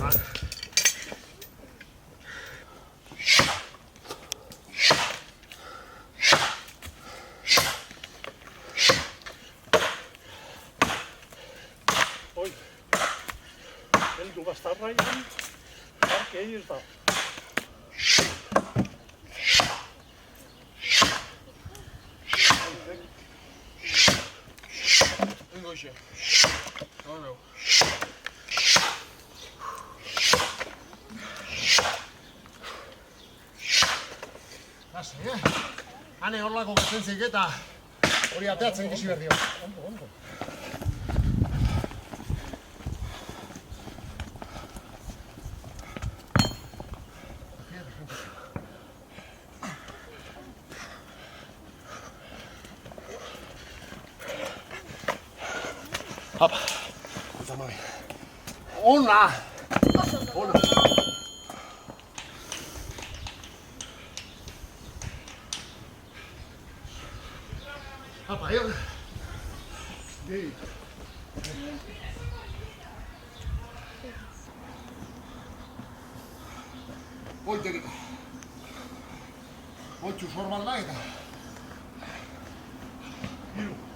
Oi, heldu bastarraian, parke egin da. Engoxe. Ono. Hasi, Hane horlako gatentzik eta hori ateatzen gisi behar dio. Ondo. Hop. Eta mai. Ona! Ona! Hapa, jo. Gei. Oitekita. Oitzu sorbalda eta. Hiru.